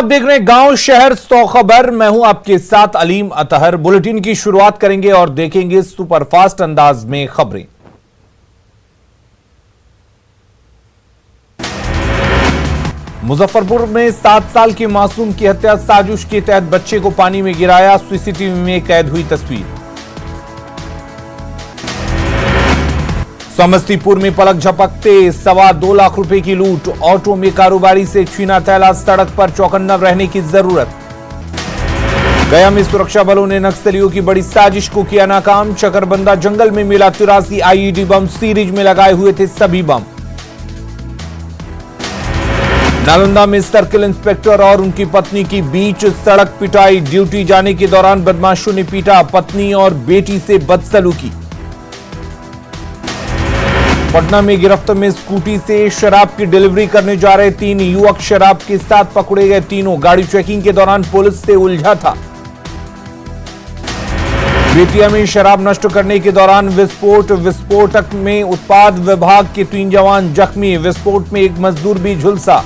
आप देख रहे हैं गांव शहर 100 खबर। मैं हूं आपके साथ अलीम अतहर। बुलेटिन की शुरुआत करेंगे और देखेंगे सुपरफास्ट अंदाज में खबरें। मुजफ्फरपुर में 7 साल के मासूम की हत्या, साजिश के तहत बच्चे को पानी में गिराया, सीसीटीवी में कैद हुई तस्वीर। समस्तीपुर में पलक झपकते 2.25 लाख रुपए की लूट, ऑटो में कारोबारी से छीना थैला, सड़क पर चौकन्ना रहने की जरूरत। गया में सुरक्षा बलों ने नक्सलियों की बड़ी साजिश को किया नाकाम, चकरबंदा जंगल में मिला 83 आईईडी बम, सीरीज में लगाए हुए थे सभी बम। नालंदा में सर्किल इंस्पेक्टर और उनकी पत्नी की बीच सड़क पिटाई, ड्यूटी जाने के दौरान बदमाशों ने पीटा पत्नी और बेटी से बदसलूकी। पटना में गिरफ्त में स्कूटी से शराब की डिलीवरी करने जा रहे 3 युवक शराब के साथ पकड़े गए। तीनों गाड़ी चेकिंग के दौरान पुलिस से उलझा था। बेतिया में शराब नष्ट करने के दौरान विस्फोटक में उत्पाद विभाग के 3 जवान जख्मी, विस्फोट में एक मजदूर भी झुलसा।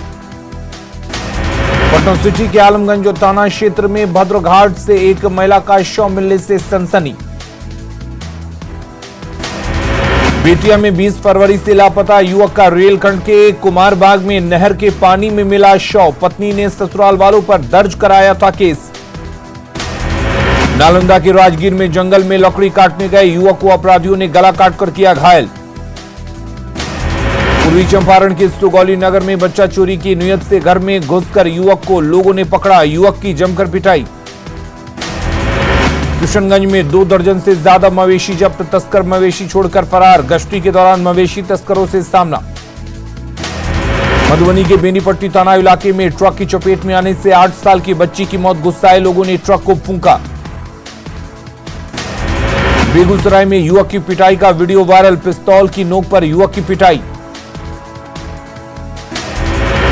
पटना सिटी के आलमगंज थाना क्षेत्र में भद्रघाट से एक महिला का शव मिलने से सनसनी। बेतिया में 20 फरवरी से लापता युवक का रेलखंड के कुमारबाग में नहर के पानी में मिला शव, पत्नी ने ससुराल वालों पर दर्ज कराया था केस। नालंदा के राजगीर में जंगल में लकड़ी काटने गए युवक को अपराधियों ने गला काटकर किया घायल। पूर्वी चंपारण के सुगौली नगर में बच्चा चोरी की नियत से घर में घुसकर युवक को लोगों ने पकड़ा, युवक की जमकर पिटाई। किशनगंज में 2 दर्जन से ज्यादा मवेशी जब्त, तस्कर मवेशी छोड़कर फरार, गश्ती के दौरान मवेशी तस्करों से सामना। मधुबनी के बेनीपट्टी थाना इलाके में ट्रक की चपेट में आने से 8 साल की बच्ची की मौत, गुस्साए लोगों ने ट्रक को फूंका। बेगूसराय में युवक की पिटाई का वीडियो वायरल, पिस्तौल की नोक पर युवक की पिटाई।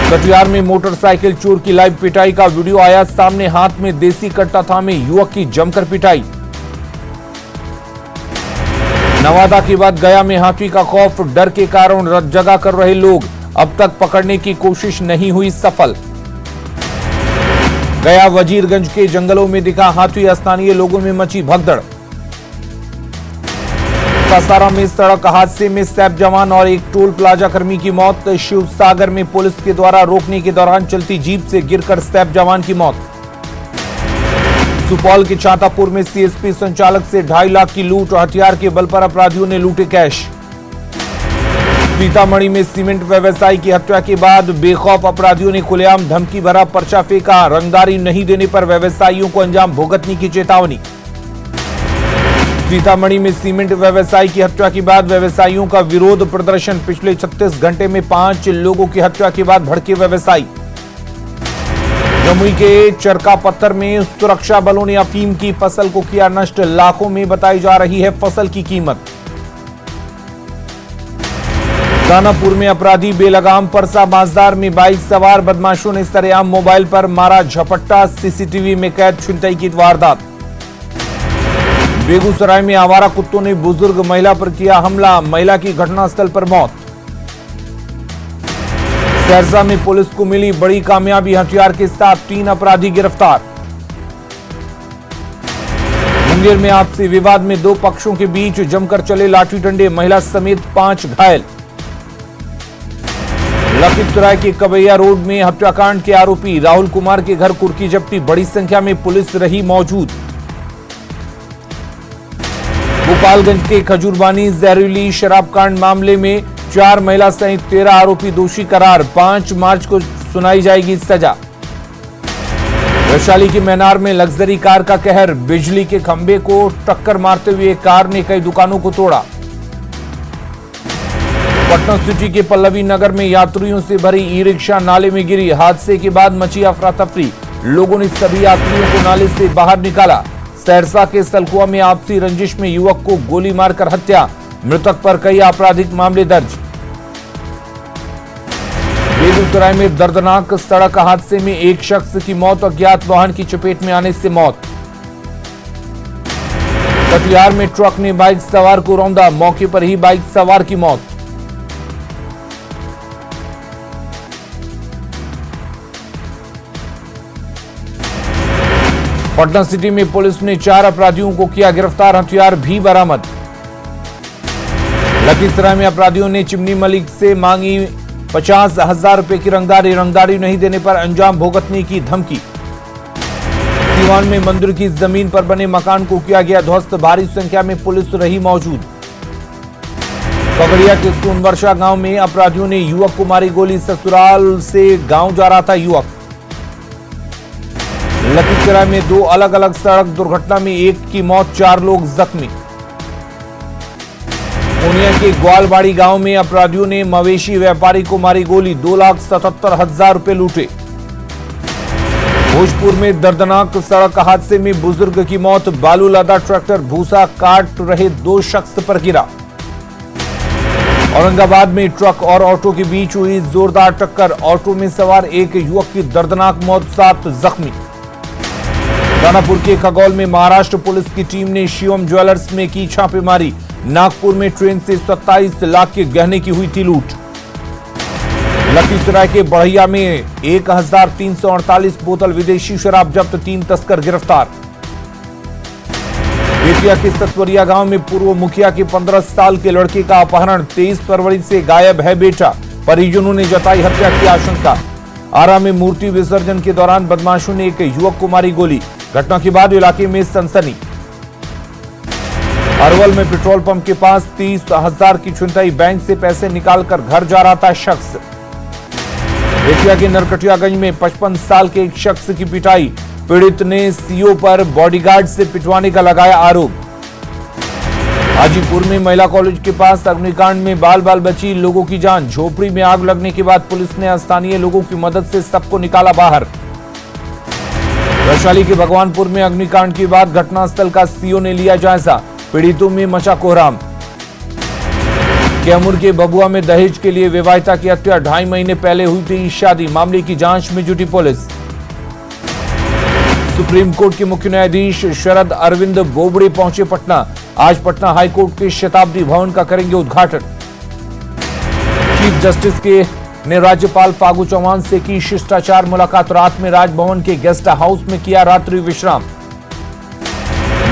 कटिहार में मोटरसाइकिल चोर की लाइव पिटाई का वीडियो आया सामने, हाथ में देसी कट्टा थामे युवक की जमकर पिटाई। नवादा के बाद गया में हाथी का खौफ, डर के कारण जगह कर रहे लोग, अब तक पकड़ने की कोशिश नहीं हुई सफल। गया वजीरगंज के जंगलों में दिखा हाथी, स्थानीय लोगों में मची भगदड़। सासाराम में सड़क हादसे में सैप जवान और एक टोल प्लाजा कर्मी की मौत। शिवसागर में पुलिस के द्वारा रोकने के दौरान चलती जीप से गिरकर सैप जवान की मौत। सुपौल के छातापुर में सीएसपी संचालक से 2.5 लाख की लूट, हथियार के बल पर अपराधियों ने लूटे कैश। सीतामढ़ी में सीमेंट व्यवसायी की हत्या के बाद बेखौफ अपराधियों ने खुलेआम धमकी भरा पर्चा फेंका, रंगदारी नहीं देने पर व्यवसायियों को अंजाम भुगतने की चेतावनी। सीतामढ़ी में सीमेंट व्यवसायी की हत्या के बाद व्यवसायियों का विरोध प्रदर्शन, पिछले 36 घंटे में 5 लोगों की हत्या के बाद भड़के व्यवसायी। जमुई के चरका पत्थर में सुरक्षा बलों ने अफीम की फसल को किया नष्ट, लाखों में बताई जा रही है फसल की कीमत। दानापुर में अपराधी बेलगाम, परसा बाजार में बाइक सवार बदमाशों ने सरेआम मोबाइल पर मारा झपट्टा, सीसीटीवी में कैद छिनतई की वारदात। बेगूसराय में आवारा कुत्तों ने बुजुर्ग महिला पर किया हमला, महिला की घटनास्थल पर मौत। सहरसा में पुलिस को मिली बड़ी कामयाबी, हथियार के साथ 3 अपराधी गिरफ्तार। मुंगेर में आपसी विवाद में 2 पक्षों के बीच जमकर चले लाठी डंडे, महिला समेत 5 घायल। लखीसराय के कबैया रोड में हत्याकांड के आरोपी राहुल कुमार के घर कुर्की जब्ती, बड़ी संख्या में पुलिस रही मौजूद। गोपालगंज के खजूरबानी जहरीली शराब कांड मामले में 4 महिला सहित 13 आरोपी दोषी करार, 5 मार्च को सुनाई जाएगी सजा। वैशाली के मैनार में लग्जरी कार का कहर, बिजली के खंभे को टक्कर मारते हुए कार ने कई दुकानों को तोड़ा। पटना सिटी के पल्लवी नगर में यात्रियों से भरी ई रिक्शा नाले में गिरी, हादसे के बाद मची अफरा तफरी, लोगों ने सभी यात्रियों को नाले से बाहर निकाला। सहरसा के सलकुआ में आपसी रंजिश में युवक को गोली मारकर हत्या, मृतक पर कई आपराधिक मामले दर्ज। बेगूसराय में दर्दनाक सड़क हादसे में एक शख्स की मौत, अज्ञात वाहन की चपेट में आने से मौत। कटिहार में ट्रक ने बाइक सवार को रौंदा, मौके पर ही बाइक सवार की मौत। पटना सिटी में पुलिस ने 4 अपराधियों को किया गिरफ्तार, हथियार भी बरामद। लखीसराय में अपराधियों ने चिमनी मलिक से मांगी 50,000 रुपए की रंगदारी नहीं देने पर अंजाम भुगतने की धमकी। सीवान में मंदिर की जमीन पर बने मकान को किया गया ध्वस्त, भारी संख्या में पुलिस रही मौजूद। पगड़िया के सोनवर्षा गांव में अपराधियों ने युवक को मारी गोली, ससुराल से गांव जा रहा था युवक। लखीसराय में 2 अलग अलग सड़क दुर्घटना में एक की मौत, 4 लोग जख्मी। पूर्णिया के ग्वालबाड़ी गांव में अपराधियों ने मवेशी व्यापारी को मारी गोली, 2,77,000 रुपए लूटे। भोजपुर में दर्दनाक सड़क हादसे में बुजुर्ग की मौत, बालू लदा ट्रैक्टर भूसा काट रहे 2 शख्स पर गिरा। औरंगाबाद में ट्रक और ऑटो के बीच हुई जोरदार टक्कर, ऑटो में सवार एक युवक की दर्दनाक मौत, 7 जख्मी। दानापुर के खगौल में महाराष्ट्र पुलिस की टीम ने शिवम ज्वेलर्स में की छापेमारी, नागपुर में ट्रेन से 27 लाख के गहने की हुई थी लूट। लखीसराय के बढ़िया में 1,348 बोतल विदेशी शराब जब्त, 3 तस्कर गिरफ्तार। बेतिया के सतवरिया गांव में पूर्व मुखिया के 15 साल के लड़के का अपहरण, 23 फरवरी से गायब है बेटा, परिजनों ने जताई हत्या की आशंका। आरा में मूर्ति विसर्जन के दौरान बदमाशों ने एक युवक को मारी गोली, घटना के बाद इलाके में सनसनी। अरवल में पेट्रोल पंप के पास 30,000 की छिनताई, बैंक से पैसे निकालकर घर जा रहा था शख्स। बेतिया के नरकटियागंज में 55 साल के एक शख्स की पिटाई, पीड़ित ने सीओ पर बॉडीगार्ड से पिटवाने का लगाया आरोप। हाजीपुर में महिला कॉलेज के पास अग्निकांड में बाल बची लोगों की जान, झोपड़ी में आग लगने के बाद पुलिस ने स्थानीय लोगों की मदद से सबको निकाला बाहर। वैशाली के भगवानपुर में अग्निकांड के बाद घटनास्थल का सीओ ने लिया जायजा, पीड़ितों में मचा कोहराम। कैमूर के बबुआ में दहेज के लिए विवाहिता की हत्या, 2.5 महीने पहले हुई थी शादी, मामले की जांच में जुटी पुलिस। सुप्रीम कोर्ट के मुख्य न्यायाधीश शरद अरविंद बोबड़े पहुंचे पटना, आज पटना हाईकोर्ट के शताब्दी भवन का करेंगे उद्घाटन। चीफ जस्टिस ने राज्यपाल फागू चौहान से की शिष्टाचार मुलाकात, रात में राजभवन के गेस्ट हाउस में किया रात्रि विश्राम।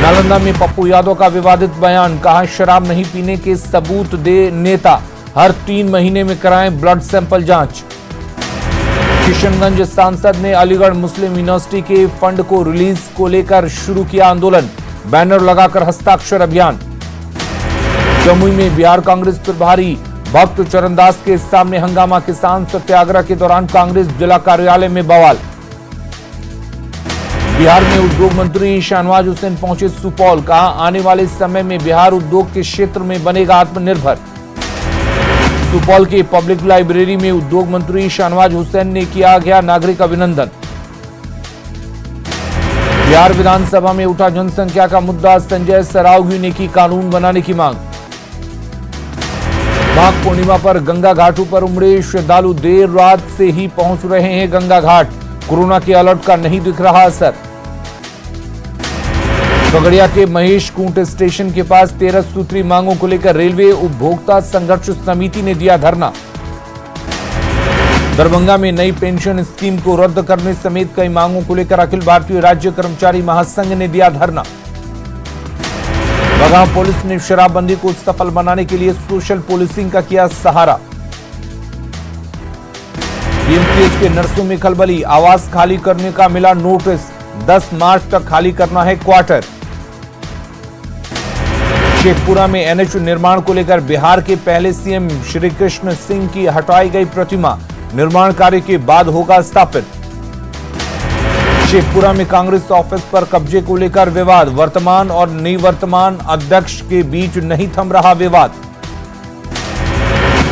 नालंदा में पप्पू यादव का विवादित बयान, कहा शराब नहीं पीने के सबूत दे नेता, हर 3 महीने में कराएं ब्लड सैंपल जांच। किशनगंज सांसद ने अलीगढ़ मुस्लिम यूनिवर्सिटी के फंड को रिलीज को लेकर शुरू किया आंदोलन, बैनर लगाकर हस्ताक्षर अभियान। जमुई में बिहार कांग्रेस प्रभारी भक्त चरणदास के सामने हंगामा, किसान सत्याग्रह के दौरान कांग्रेस जिला कार्यालय में बवाल। बिहार में उद्योग मंत्री शाहनवाज हुसैन पहुंचे सुपौल, कहा आने वाले समय में बिहार उद्योग के क्षेत्र में बनेगा आत्मनिर्भर। सुपौल के पब्लिक लाइब्रेरी में उद्योग मंत्री शाहनवाज हुसैन ने किया गया नागरिक अभिनंदन। बिहार विधानसभा में उठा जनसंख्या का मुद्दा, संजय सरावगी ने की कानून बनाने की मांग। माघ पूर्णिमा पर गंगा घाटों पर उमड़े श्रद्धालु, देर रात से ही पहुंच रहे हैं गंगा घाट, कोरोना के अलर्ट का नहीं दिख रहा असर। पगड़िया के महेश कूंट स्टेशन के पास 13 सूत्री मांगों को लेकर रेलवे उपभोक्ता संघर्ष समिति ने दिया धरना। दरभंगा में नई पेंशन स्कीम को रद्द करने समेत कई मांगों को लेकर अखिल भारतीय राज्य कर्मचारी महासंघ ने दिया धरना। बगांव पुलिस ने शराबबंदी को सफल बनाने के लिए सोशल पुलिसिंग का किया सहारा। पीएमसीएच के नर्सों में खलबली, आवास खाली करने का मिला नोटिस, 10 मार्च तक खाली करना है क्वार्टर। शेखपुरा में एनएच निर्माण को लेकर बिहार के पहले सीएम श्री कृष्ण सिंह की हटाई गई प्रतिमा, निर्माण कार्य के बाद होगा स्थापित। शेखपुरा में कांग्रेस ऑफिस पर कब्जे को लेकर विवाद, वर्तमान और निवर्तमान अध्यक्ष के बीच नहीं थम रहा विवाद।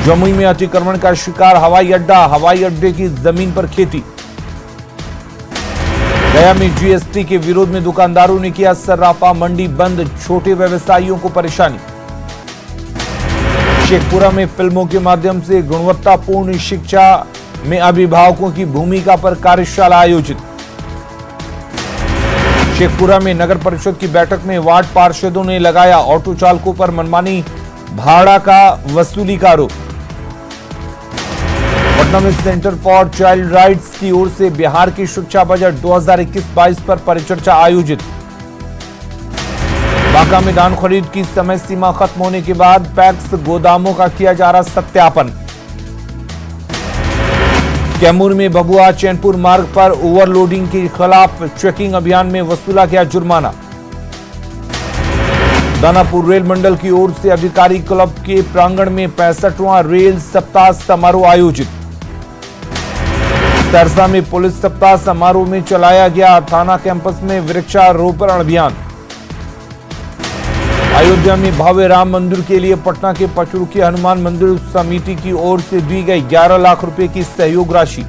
जमुई में अतिक्रमण का शिकार हवाई अड्डा, हवाई अड्डे की जमीन पर खेती। गया में जीएसटी के विरोध में दुकानदारों ने किया सर्राफा, मंडी बंद, छोटे व्यवसायियों को परेशानी। शेखपुरा में फिल्मों के माध्यम से गुणवत्तापूर्ण शिक्षा में अभिभावकों की भूमिका पर कार्यशाला आयोजित। शेखपुरा में नगर परिषद की बैठक में वार्ड पार्षदों ने लगाया ऑटो चालकों पर मनमानी भाड़ा का वसूली का आरोप। पटना में सेंटर फॉर चाइल्ड राइट्स की ओर से बिहार की शिक्षा बजट 2021-22 पर परिचर्चा आयोजित। बांका में धान खरीद की समय सीमा खत्म होने के बाद पैक्स गोदामों का किया जा रहा सत्यापन। कैमूर में भभुआ चैनपुर मार्ग पर ओवरलोडिंग के खिलाफ चेकिंग अभियान में वसूला गया जुर्माना। दानापुर रेल मंडल की ओर से अधिकारी क्लब के प्रांगण में 65वां रेल सप्ताह समारोह आयोजित। सरसा में पुलिस सप्ताह समारोह में चलाया गया थाना कैंपस में वृक्षारोपण अभियान। अयोध्या में भव्य राम मंदिर के लिए पटना के पचरुखी हनुमान मंदिर समिति की ओर से दी गई 11 लाख रुपए की सहयोग राशि।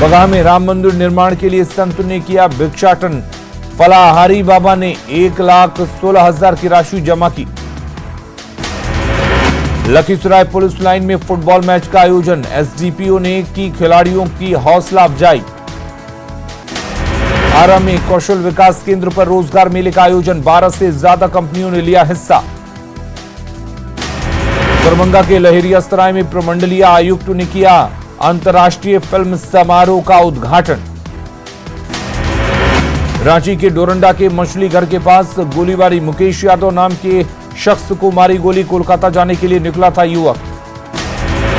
बगहा में राम मंदिर निर्माण के लिए संत ने किया भिक्षाटन। फलाहारी बाबा ने 1,16,000 की राशि जमा की। लखीसराय पुलिस लाइन में फुटबॉल मैच का आयोजन। एसडीपीओ ने की खिलाड़ियों की हौसला अफजाई। आरा में कौशल विकास केंद्र पर रोजगार मेले का आयोजन। 12 से ज्यादा कंपनियों ने लिया हिस्सा। दरभंगा के लहेरियासराय में प्रमंडलीय आयुक्त ने किया अंतर्राष्ट्रीय फिल्म समारोह का उद्घाटन। रांची के डोरंडा के मछली घर के पास गोलीबारी। मुकेश यादव नाम के शख्स को मारी गोली। कोलकाता जाने के लिए निकला था युवक।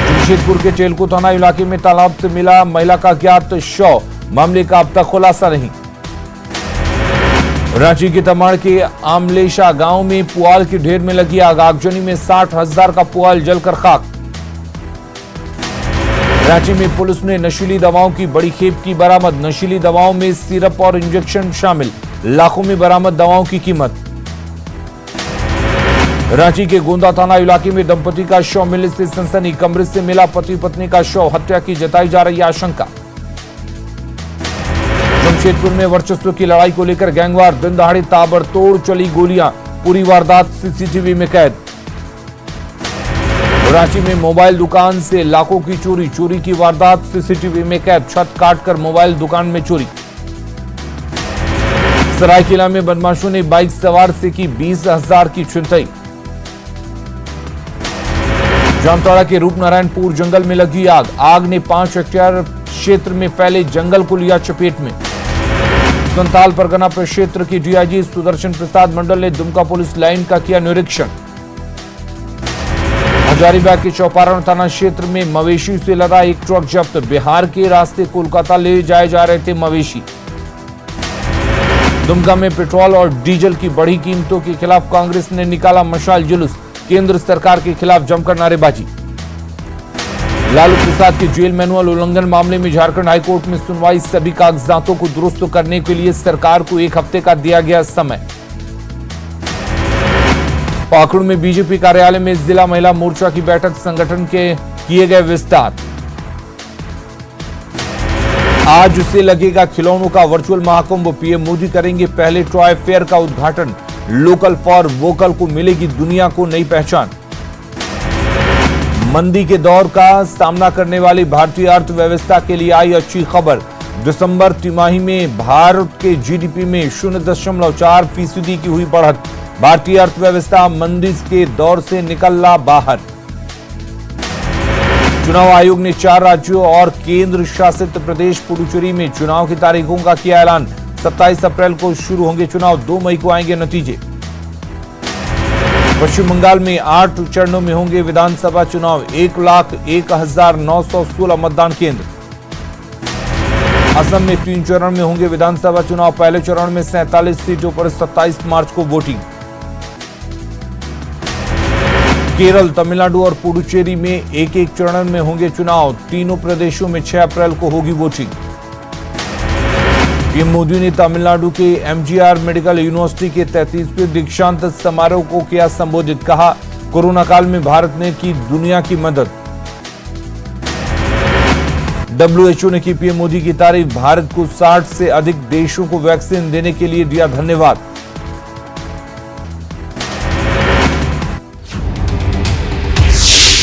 जमशेदपुर के चेलको थाना इलाके में तालाब से मिला महिला का ज्ञात शव। मामले का अब तक खुलासा नहीं। रांची के तमाड़ के आमलेशा गांव में पुआल के ढेर में लगी आग। आगजनी में 60,000 का पुआल जलकर खाक। रांची में पुलिस ने नशीली दवाओं की बड़ी खेप की बरामद। नशीली दवाओं में सिरप और इंजेक्शन शामिल। लाखों में बरामद दवाओं की कीमत। रांची के गोंदा थाना इलाके में दंपति का शव मिलने से सनसनी। कमरे से मिला पति पत्नी का शव। हत्या की जताई जा रही आशंका। जमशेदपुर में वर्चस्व की लड़ाई को लेकर गैंगवार। दिन दहाड़े ताबड़तोड़ चली गोलियां। पूरी वारदात सीसीटीवी में कैद। रांची में मोबाइल दुकान से लाखों की चोरी। चोरी की वारदात सीसीटीवी में कैद। छत काटकर मोबाइल दुकान में चोरी। सरायकेला में बदमाशों ने बाइक सवार से की 20,000 की छिनतई। जामताड़ा के रूपनारायणपुर जंगल में लगी आग। आग ने 5 हेक्टेयर क्षेत्र में फैले जंगल को लिया चपेट में। संताल परगना प्रक्षेत्र के डीआईजी सुदर्शन प्रसाद मंडल ने दुमका पुलिस लाइन का किया निरीक्षण। हजारीबाग के चौपारण थाना क्षेत्र में मवेशी से लदा एक ट्रक जब्त। बिहार के रास्ते कोलकाता ले जाए जा रहे थे मवेशी। दुमका में पेट्रोल और डीजल की बढ़ी कीमतों के खिलाफ कांग्रेस ने निकाला मशाल जुलूस। केंद्र सरकार के खिलाफ जमकर नारेबाजी। लालू प्रसाद के जेल मैनुअल उल्लंघन मामले में झारखंड हाईकोर्ट में सुनवाई। सभी कागजातों को दुरुस्त करने के लिए सरकार को 1 हफ्ते का दिया गया समय। पाखड़ में बीजेपी कार्यालय में जिला महिला मोर्चा की बैठक। संगठन के किए गए विस्तार। आज से लगेगा खिलौनों का वर्चुअल महाकुंभ। पीएम मोदी करेंगे पहले टॉय फेयर का उद्घाटन। लोकल फॉर वोकल को मिलेगी दुनिया को नई पहचान। मंदी के दौर का सामना करने वाली भारतीय अर्थव्यवस्था के लिए आई अच्छी खबर। दिसंबर तिमाही में भारत के जीडीपी में 0.4% की हुई बढ़त। भारतीय अर्थव्यवस्था मंदी के दौर से निकला बाहर। चुनाव आयोग ने 4 राज्यों और केंद्र शासित प्रदेश पुडुचेरी में चुनाव की तारीखों का किया ऐलान। 27 अप्रैल को शुरू होंगे चुनाव। 2 मई को आएंगे नतीजे। पश्चिम बंगाल में 8 चरणों में होंगे विधानसभा चुनाव। 1,01,916 मतदान केंद्र। असम में 3 चरण में होंगे विधानसभा चुनाव। पहले चरण में 47 सीटों पर 27 मार्च को वोटिंग। केरल, तमिलनाडु और पुडुचेरी में 1-1 चरण में होंगे चुनाव। तीनों प्रदेशों में 6 अप्रैल को होगी वोटिंग। पीएम मोदी ने तमिलनाडु के एमजीआर मेडिकल यूनिवर्सिटी के 33वें दीक्षांत समारोह को किया संबोधित। कहा, कोरोना काल में भारत ने की दुनिया की मदद। WHO ने की पीएम मोदी की तारीफ। भारत को 60 से अधिक देशों को वैक्सीन देने के लिए दिया धन्यवाद।